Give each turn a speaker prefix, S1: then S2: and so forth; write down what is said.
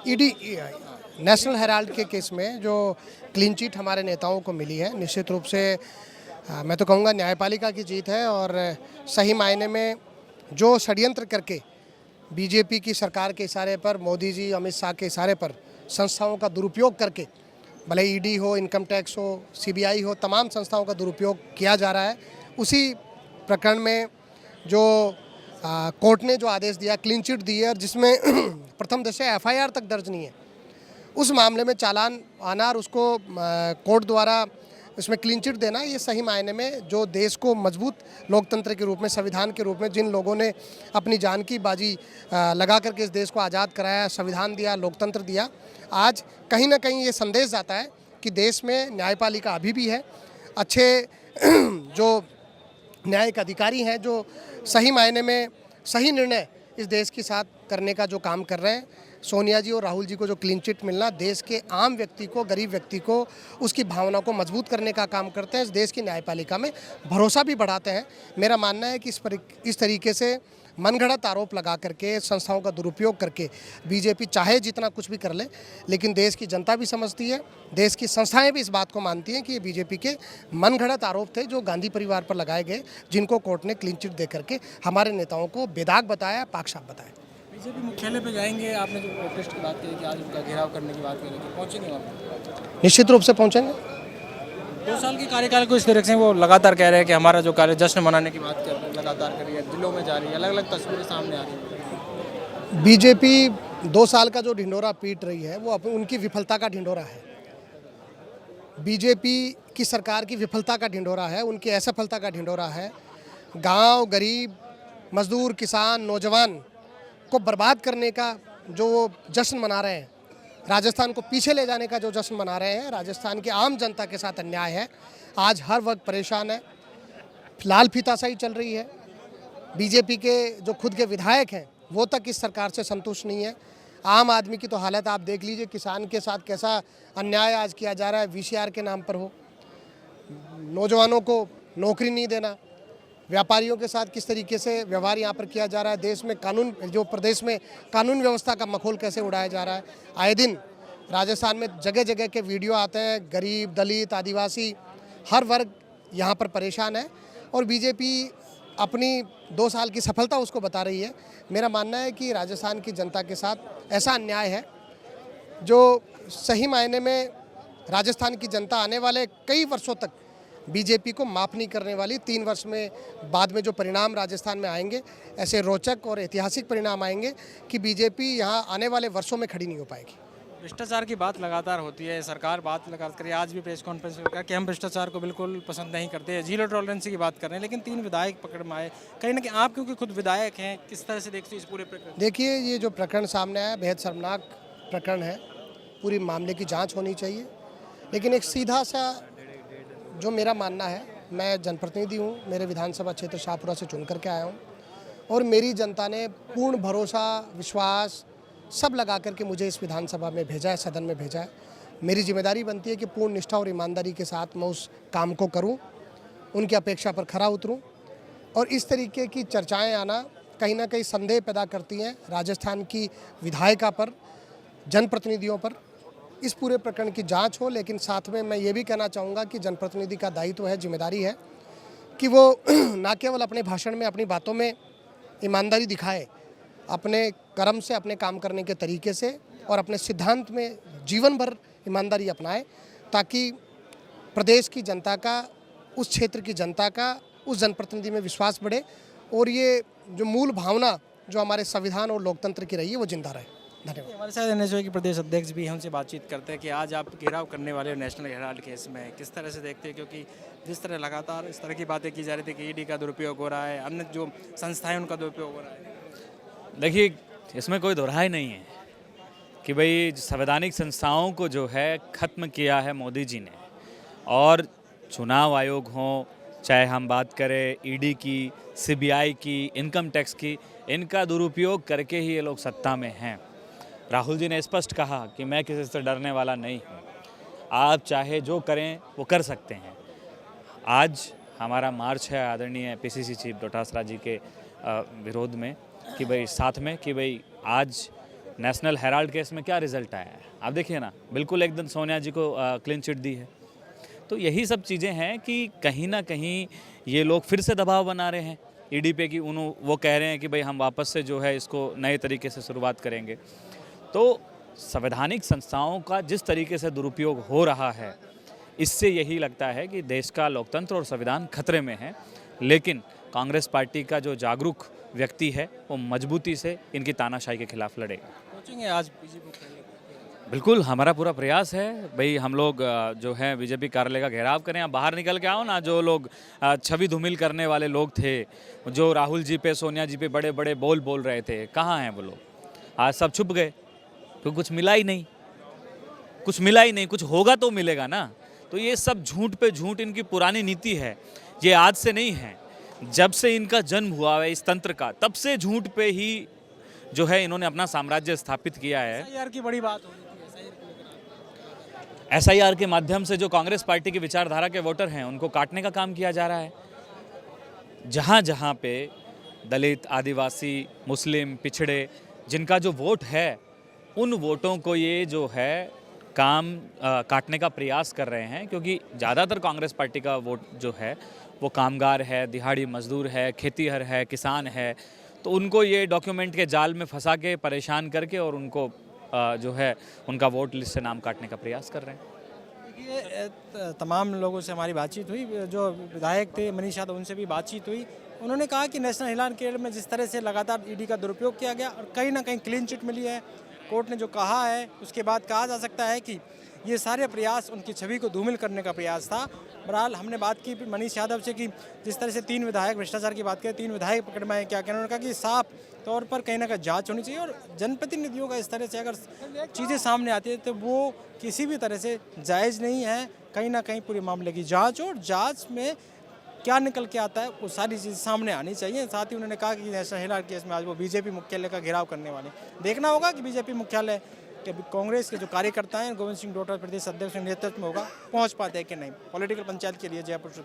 S1: ED national Herald के case में जो क्लीन चिट हमारे नेताओं को मिली है, निश्चित रूप से मैं तो कहूँगा न्यायपालिका की जीत है। और सही मायने में जो षड्यंत्र करके बीजेपी की सरकार के इशारे पर, मोदी जी अमित शाह के इशारे पर संस्थाओं का दुरुपयोग करके, भले ईडी हो, इनकम टैक्स हो, सीबीआई हो, तमाम संस्थाओं का दुरुपयोग किया जा रहा है। उसी प्रकरण में जो कोर्ट ने जो आदेश दिया, क्लीन चिट दी है, और जिसमें प्रथम दृष्टया एफआईआर तक दर्ज नहीं है, उस मामले में चालान आना और उसको कोर्ट द्वारा उसमें क्लीन चिट देना, ये सही मायने में जो देश को मजबूत लोकतंत्र के रूप में, संविधान के रूप में, जिन लोगों ने अपनी जान की बाजी लगा करके इस देश को आज़ाद कराया, संविधान दिया, लोकतंत्र दिया, आज कहीं ना कहीं ये संदेश जाता है कि देश में न्यायपालिका अभी भी है। अच्छे जो न्यायिक अधिकारी हैं, जो सही मायने में सही निर्णय इस देश के साथ करने का जो काम कर रहे हैं। सोनिया जी और राहुल जी को जो क्लीन चिट मिलना देश के आम व्यक्ति को, गरीब व्यक्ति को, उसकी भावना को मजबूत करने का काम करते हैं। इस देश की न्यायपालिका में भरोसा भी बढ़ाते हैं। मेरा मानना है कि इस तरीके से मनगढ़ंत आरोप लगा करके, संस्थाओं का दुरुपयोग करके बीजेपी चाहे जितना कुछ भी कर ले, लेकिन देश की जनता भी समझती है, देश की संस्थाएं भी इस बात को मानती हैं कि ये बीजेपी के मनगढ़ंत आरोप थे जो गांधी परिवार पर लगाए गए, जिनको कोर्ट ने क्लीन चिट दे करके हमारे नेताओं को बेदाग बताया, पाक-साफ बताया।
S2: बीजेपी मुख्यालय पे जाएंगे, आपने जो प्रोटेस्ट की बात कही कि आज उनका घेराव करने की बात करी, कि पहुंचेंगे वहाँ पे?
S1: निश्चित रूप से पहुँचेंगे।
S2: 2 साल के कार्यकाल को इस तरह से वो लगातार कह रहे हैं कि हमारा जो कार्य जश्न मनाने की बात कर रहे हैं, लगातार कर रही है, दिलों में जा रही है, अलग अलग तस्वीरें सामने आ रही हैं।
S1: बीजेपी 2 साल का जो ढिंढोरा पीट रही है वो उनकी विफलता का ढिंढोरा है। बीजेपी की सरकार की विफलता का ढिंढोरा है, उनकी असफलता का ढिंढोरा है। गांव, गरीब, मजदूर, किसान, नौजवान को बर्बाद करने का जो जश्न मना रहे हैं, राजस्थान को पीछे ले जाने का जो जश्न मना रहे हैं, राजस्थान की आम जनता के साथ अन्याय है। आज हर वर्ग परेशान है, लाल फीताशाही चल रही है। बीजेपी के जो खुद के विधायक हैं वो तक इस सरकार से संतुष्ट नहीं है। आम आदमी की तो हालत आप देख लीजिए, किसान के साथ कैसा अन्याय आज किया जा रहा है, वीसीआर के नाम पर हो, नौजवानों को नौकरी नहीं देना, व्यापारियों के साथ किस तरीके से व्यवहार यहाँ पर किया जा रहा है, देश में प्रदेश में कानून व्यवस्था का मखौल कैसे उड़ाया जा रहा है। आए दिन राजस्थान में जगह जगह के वीडियो आते हैं, गरीब, दलित, आदिवासी, हर वर्ग यहाँ पर परेशान है और बीजेपी अपनी 2 साल की सफलता उसको बता रही है। मेरा मानना है कि राजस्थान की जनता के साथ ऐसा अन्याय है जो सही मायने में राजस्थान की जनता आने वाले कई वर्षों तक बीजेपी को माफ़ नहीं करने वाली। 3 वर्ष में बाद में जो परिणाम राजस्थान में आएंगे, ऐसे रोचक और ऐतिहासिक परिणाम आएंगे कि बीजेपी यहाँ आने वाले वर्षों में खड़ी नहीं हो पाएगी।
S2: भ्रष्टाचार की बात लगातार होती है, सरकार बात लगातार कर रही है। आज भी प्रेस कॉन्फ्रेंस में कहा कि हम भ्रष्टाचार को बिल्कुल पसंद नहीं करते, जीरो टॉलरेंस की बात कर रहे हैं, लेकिन 3 विधायक पकड़ में आए। कहीं ना कहीं आप क्योंकि खुद विधायक हैं, किस तरह से देखते हैं इस पूरे प्रकरण?
S1: देखिए, ये जो प्रकरण सामने आया बेहद शर्मनाक प्रकरण है, पूरी मामले की जाँच होनी चाहिए। लेकिन एक सीधा सा जो मेरा मानना है, मैं जनप्रतिनिधि हूँ, मेरे विधानसभा क्षेत्र शाहपुरा से चुन करके आया हूँ और मेरी जनता ने पूर्ण भरोसा, विश्वास सब लगा करके मुझे इस विधानसभा में भेजा है, सदन में भेजा है। मेरी जिम्मेदारी बनती है कि पूर्ण निष्ठा और ईमानदारी के साथ मैं उस काम को करूं, उनकी अपेक्षा पर खरा उतरूं। और इस तरीके की चर्चाएं आना कहीं ना कहीं संदेह पैदा करती हैं राजस्थान की विधायिका पर, जनप्रतिनिधियों पर। इस पूरे प्रकरण की जांच हो, लेकिन साथ में मैं ये भी कहना चाहूँगा कि जनप्रतिनिधि का दायित्व है, जिम्मेदारी है कि वो ना केवल अपने भाषण में, अपनी बातों में ईमानदारी दिखाए, अपने कर्म से, अपने काम करने के तरीके से और अपने सिद्धांत में जीवन भर ईमानदारी अपनाए, ताकि प्रदेश की जनता का, उस क्षेत्र की जनता का उस जनप्रतिनिधि में विश्वास बढ़े और ये जो मूल भावना जो हमारे संविधान और लोकतंत्र की रही है वो जिंदा रहे। धन्यवाद।
S2: हमारे साथ एनएसयू के प्रदेश अध्यक्ष भी हैं, उनसे बातचीत करते हैं कि आज आप घेराव करने वाले नेशनल हेराल्ड केस में किस तरह से देखते हैं, क्योंकि जिस तरह लगातार इस तरह की बातें की जा रही थी कि ईडी का दुरुपयोग हो रहा है, अन्य जो संस्थाएं उनका दुरुपयोग हो रहा है।
S3: देखिए, इसमें कोई दोहराई नहीं है कि भाई संवैधानिक संस्थाओं को जो है ख़त्म किया है मोदी जी ने, और चुनाव आयोग हो, चाहे हम बात करें ईडी की, सीबीआई की, इनकम टैक्स की, इनका दुरुपयोग करके ही ये लोग सत्ता में हैं। राहुल जी ने स्पष्ट कहा कि मैं किसी से डरने वाला नहीं हूँ, आप चाहे जो करें वो कर सकते हैं। आज हमारा मार्च है आदरणीय पीसीसी चीफ डोटासरा जी के विरोध में, कि भाई साथ में, कि भाई आज नेशनल हेराल्ड केस में क्या रिजल्ट आया है आप देखिए ना, बिल्कुल एकदम सोनिया जी को क्लीन चिट दी है। तो यही सब चीज़ें हैं कि कहीं ना कहीं ये लोग फिर से दबाव बना रहे हैं ईडी पे कि वो कह रहे हैं कि भाई हम वापस से जो है इसको नए तरीके से शुरुआत करेंगे। तो संवैधानिक संस्थाओं का जिस तरीके से दुरुपयोग हो रहा है, इससे यही लगता है कि देश का लोकतंत्र और संविधान खतरे में है। लेकिन कांग्रेस पार्टी का जो जागरूक व्यक्ति है वो मजबूती से इनकी तानाशाही के खिलाफ लड़ेगा।
S2: पहुँचेंगे आज बीजेपी?
S3: बिल्कुल, हमारा पूरा प्रयास है भाई, हम लोग जो है बीजेपी कार्यालय का घेराव करें। आप बाहर निकल के आओ ना, जो लोग छवि धूमिल करने वाले लोग थे, जो राहुल जी पे सोनिया जी पे बड़े बड़े बोल रहे थे, कहाँ हैं वो लोग? आज सब छुप गए, तो कुछ मिला ही नहीं, कुछ होगा तो मिलेगा ना। तो ये सब झूठ पे झूठ इनकी पुरानी नीति है, ये आज से नहीं है। जब से इनका जन्म हुआ है इस तंत्र का, तब से झूठ पे ही जो है इन्होंने अपना साम्राज्य स्थापित किया है।
S2: एसआईआर की बड़ी बात हो रही थी,
S3: एसआईआर के माध्यम से जो कांग्रेस पार्टी की विचारधारा के वोटर हैं उनको काटने का काम किया जा रहा है। जहाँ जहाँ पे दलित, आदिवासी, मुस्लिम, पिछड़े जिनका जो वोट है, उन वोटों को ये जो है काम काटने का प्रयास कर रहे हैं। क्योंकि ज़्यादातर कांग्रेस पार्टी का वोट जो है वो कामगार है, दिहाड़ी मजदूर है, खेतीहर है, किसान है। तो उनको ये डॉक्यूमेंट के जाल में फंसा के परेशान करके और उनको जो है उनका वोट लिस्ट से नाम काटने का प्रयास कर रहे हैं।
S2: देखिए, तमाम लोगों से हमारी बातचीत हुई, जो विधायक थे मनीष यादव, उनसे भी बातचीत हुई। उन्होंने कहा कि नेशनल हेराल्ड केस में जिस तरह से लगातार ईडी का दुरुपयोग किया गया और कहीं ना कहीं क्लीन चिट मिली है, कोर्ट ने जो कहा है उसके बाद कहा जा सकता है कि ये सारे प्रयास उनकी छवि को धूमिल करने का प्रयास था। बहरहाल हमने बात की मनीष यादव से कि जिस तरह से 3 विधायक भ्रष्टाचार की बात करें, 3 विधायक पकड़ में आए, क्या कहना, उन्होंने कहा कि साफ तौर पर कहीं ना कहीं जांच होनी चाहिए और जनप्रतिनिधियों का इस तरह से अगर चीज़ें सामने आती है तो वो किसी भी तरह से जायज़ नहीं है। कहीं ना कहीं पूरे मामले की जाँच हो और जाँच में क्या निकल के आता है वो सारी चीज़ सामने आनी चाहिए। साथ ही उन्होंने कहा कि नेशनल हेराल्ड केस में आज वो बीजेपी मुख्यालय का घेराव करने वाले। देखना होगा कि बीजेपी मुख्यालय के कांग्रेस के जो कार्यकर्ता हैं, गोविंद सिंह डोटासरा प्रदेश अध्यक्ष के नेतृत्व में होगा, पहुंच पाते हैं कि नहीं। पॉलिटिकल पंचायत के लिए जयपुर से।